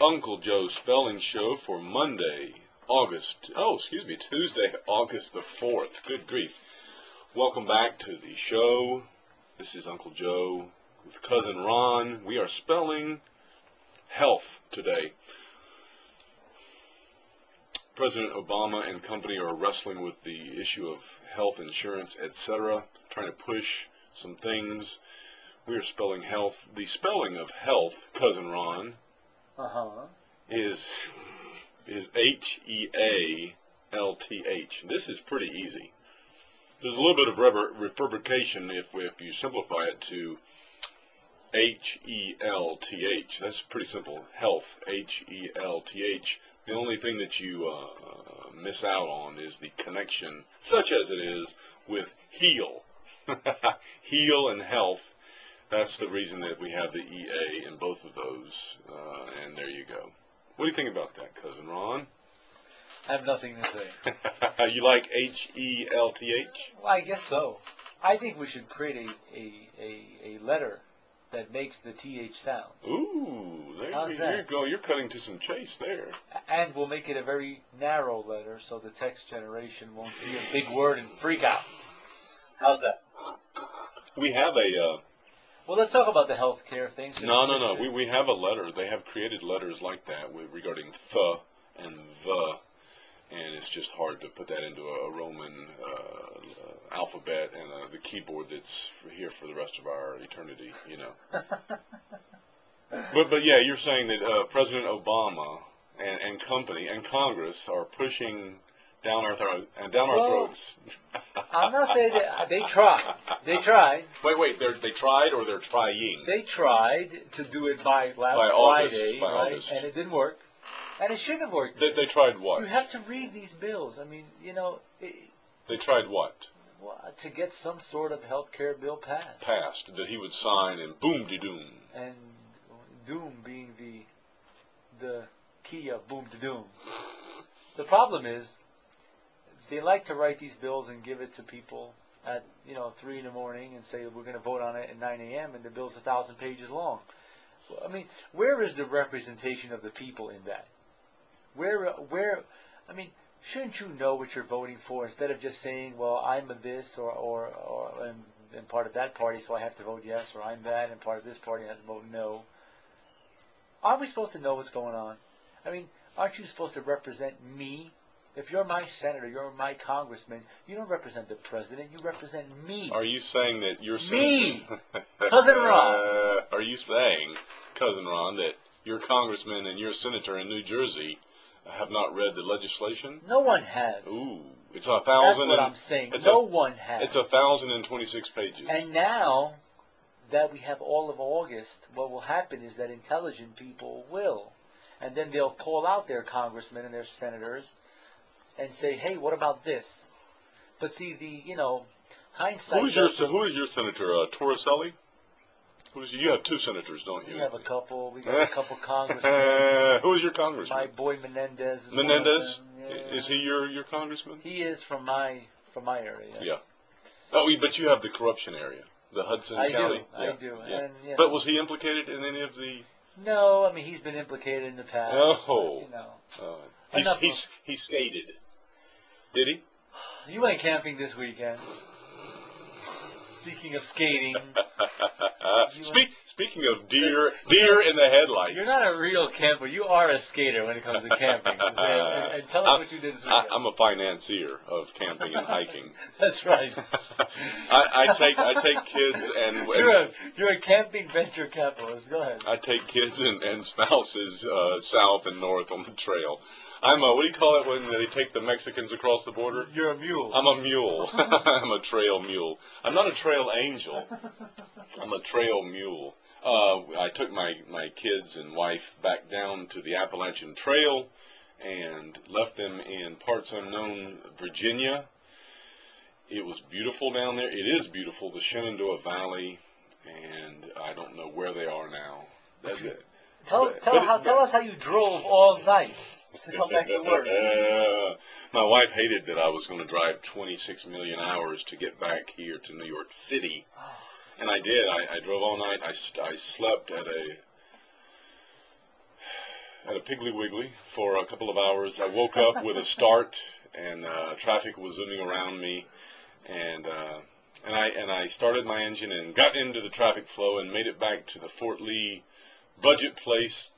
Uncle Joe's Spelling Show for Tuesday, August the 4th. Good grief. Welcome back to the show. This is Uncle Joe with Cousin Ron. We are spelling health today. President Obama and company are wrestling with the issue of health insurance, etc., trying to push some things. We are spelling health. The spelling of health, Cousin Ron, is H-E-A-L-T-H. This is pretty easy. There's a little bit of reverberication if you simplify it to H-E-L-T-H. That's pretty simple. Health, H-E-L-T-H. The only thing that you miss out on is the connection, such as it is with heal. Heal and health. That's the reason that we have the EA in both of those. And there you go. What do you think about that, Cousin Ron? I have nothing to say. You like H-E-L-T-H? Well, I guess so. I think we should create a letter that makes the TH sound. Ooh, there you go. You're cutting to some chase there. And we'll make it a very narrow letter so the text generation won't see a big word and freak out. How's that? We have a... Well, let's talk about the healthcare thing. No. We have a letter. They have created letters like that regarding th and the. And it's just hard to put that into a Roman alphabet and the keyboard that's here for the rest of our eternity, you know. but yeah, you're saying that President Obama and company and Congress are pushing down our throats. I'm not saying that they tried. They tried. Wait, they tried or they're trying? They tried to do it by Friday, August. And it didn't work. And it shouldn't have worked. They tried what? You have to read these bills. I mean, you know. They tried what? Well, to get some sort of health care bill passed. Passed, that he would sign, and boom-de-doom. And doom being the key of boom-de-doom. The problem is, they like to write these bills and give it to people at 3 in the morning and say we're going to vote on it at 9 a.m. and the bill's 1,000 pages long. I mean, where is the representation of the people in that? I mean, shouldn't you know what you're voting for instead of just saying, well, I'm a this or I'm part of that party, so I have to vote yes, or I'm that and part of this party, I have to vote no. Aren't we supposed to know what's going on? I mean, aren't you supposed to represent me? If you're my senator, you're my congressman, you don't represent the president, you represent me. Are you saying that you're me? Cousin Ron. Are you saying, Cousin Ron, that your congressman and your senator in New Jersey have not read the legislation? No one has. Ooh, it's 1,000. That's what I'm saying. No one has. It's 1,026 pages. And now that we have all of August, what will happen is that intelligent people will, and then they'll call out their congressmen and their senators and say, hey, what about this? But see, hindsight... Who is your senator, Torricelli? You have two senators, don't you? We have a couple. We got a couple congressmen. Who is your congressman? My boy Menendez. Menendez? Yeah. Is he your congressman? He is from my area, yes. Yeah. Oh, but you have the corruption area, the Hudson County. I do. Yeah. And, but was he implicated in any of the... No, I mean, he's been implicated in the past. Oh. He skated. Did he? You went camping this weekend. Speaking of skating. Speaking of deer in the headlights. You're not a real camper. You are a skater when it comes to camping. And tell us what you did this weekend. I'm a financier of camping and hiking. That's right. I take kids and you're a camping venture capitalist. Go ahead. I take kids and spouses south and north on the trail. I'm what do you call it when they take the Mexicans across the border? You're a mule. I'm a mule. I'm a trail mule. I'm not a trail angel. I'm a trail mule. I took my kids and wife back down to the Appalachian Trail and left them in parts unknown Virginia. It was beautiful down there. It is beautiful, the Shenandoah Valley, and I don't know where they are now. That's it. Tell us how you drove all night to come back to work. My wife hated that I was going to drive 26 million hours to get back here to New York City. And I did. I drove all night. I slept at at a Piggly Wiggly for a couple of hours. I woke up with a start, and traffic was zooming around me, and I started my engine and got into the traffic flow and made it back to the Fort Lee budget place.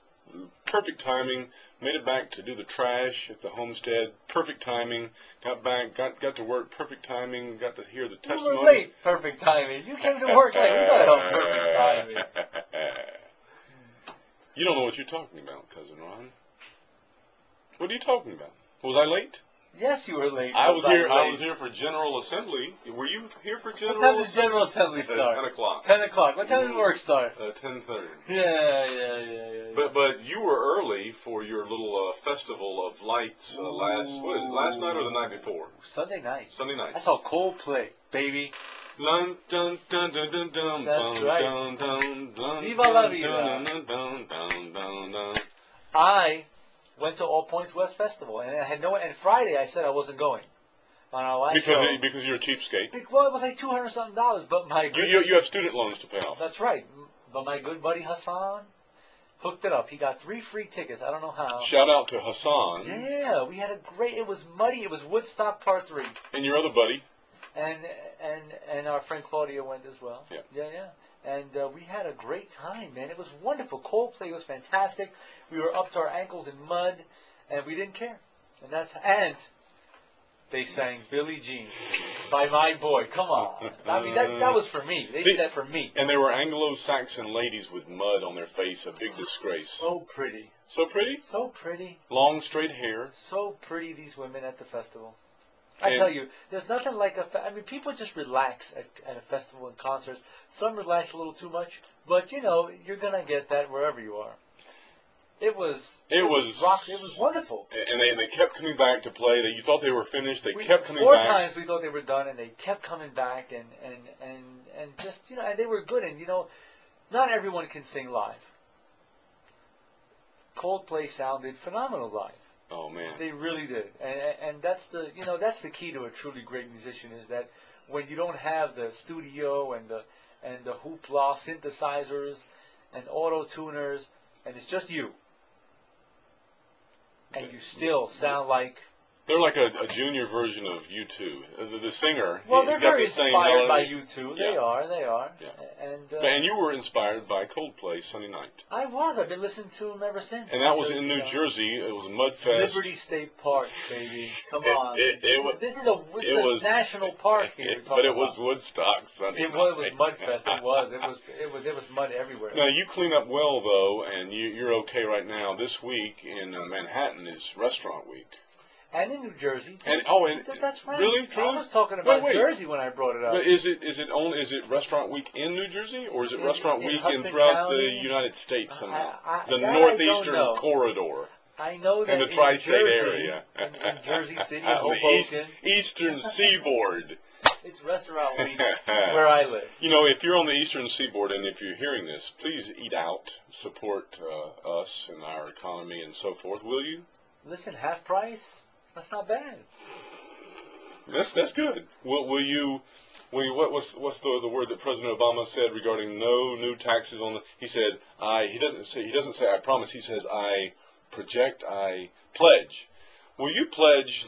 Perfect timing. Made it back to do the trash at the homestead. Perfect timing. Got back. Got to work. Perfect timing. Got to hear the testimony. You were late. Perfect timing. You came to work late. We got help. Perfect timing. You don't know what you're talking about, Cousin Ron. What are you talking about? Was I late? Yes, you were late. I was here. I was here for General Assembly. Were you here for General Assembly? What time does General Assembly start? 10 o'clock. 10 o'clock. What time does work start? 10:30. Yeah. But you were early for your little festival of lights last night or the night before? Sunday night. Sunday night. I saw Coldplay, baby. Dun, dun, dun, dun, dun, dun, That's dun, right. dun, dun, dun, Viva la dun, vida. dun, dun, dun, dun, dun, dun. I went to All Points West Festival, and I had and Friday I said I wasn't going. On our last show. Because you're a cheapskate. Well, it was like $200-something, but my good, You have student loans to pay off. That's right. But my good buddy Hassan hooked it up. He got 3 free tickets. I don't know how. Shout out to Hassan. Yeah, we had a great. It was muddy. It was Woodstock Part 3. And your other buddy. And our friend Claudia went as well. Yeah. And we had a great time, man. It was wonderful. Coldplay was fantastic. We were up to our ankles in mud, and we didn't care. And they sang Billie Jean by my boy. Come on. I mean, that was for me. They did that for me. And they were Anglo-Saxon ladies with mud on their face, a big disgrace. So pretty. So pretty? So pretty. Long, straight hair. So pretty, these women at the festival. I tell you, there's nothing like I mean, people just relax at a festival and concerts. Some relax a little too much, but you know, you're gonna get that wherever you are. It was wonderful. And they kept coming back to play. You thought they were finished. They kept coming 4 back. 4 times we thought they were done, and they kept coming back, and just and they were good. And not everyone can sing live. Coldplay sounded phenomenal live. Oh man, they really did, and that's the key to a truly great musician, is that when you don't have the studio and the hoopla synthesizers and auto tuners, and it's just you, and you still sound like they're like a junior version of U2. The singer. Well, they're very inspired by U2. They are. Yeah. And you were inspired by Coldplay Sunday night. I was. I've been listening to them ever since. And that was in New Jersey. It was a mud fest. Liberty State Park, baby. Come on. This is a national park here. But it was Woodstock Sunday night. It was mud fest. It was mud everywhere. Now you clean up well though, and you're okay right now. This week in Manhattan is Restaurant Week. And in New Jersey. That's right. Really? Truly? I was talking about Jersey when I brought it up. But is it Restaurant Week in New Jersey, or is it Restaurant Week throughout the United States somehow? The northeastern corridor. I know that in the tri-state area. In Jersey City, Hoboken. The eastern seaboard. It's Restaurant Week where I live. If you're on the eastern seaboard and if you're hearing this, please eat out, support us and our economy and so forth, will you? Listen, half price. That's not bad. That's good. Will you? What's the word that President Obama said regarding no new taxes on the? He said he doesn't say I promise. He says I project, I pledge. Will you pledge,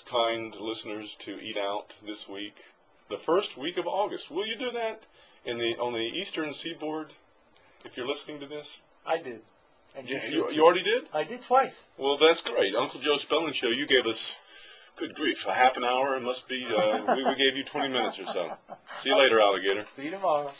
kind listeners, to eat out this week, the first week of August? Will you do that on the eastern seaboard? If you're listening to this, I did. And you already did? I did twice. Well, that's great. Uncle Joe's Spelling Show, you gave us, good grief, a half an hour. It must be, we gave you 20 minutes or so. See you later, alligator. See you tomorrow.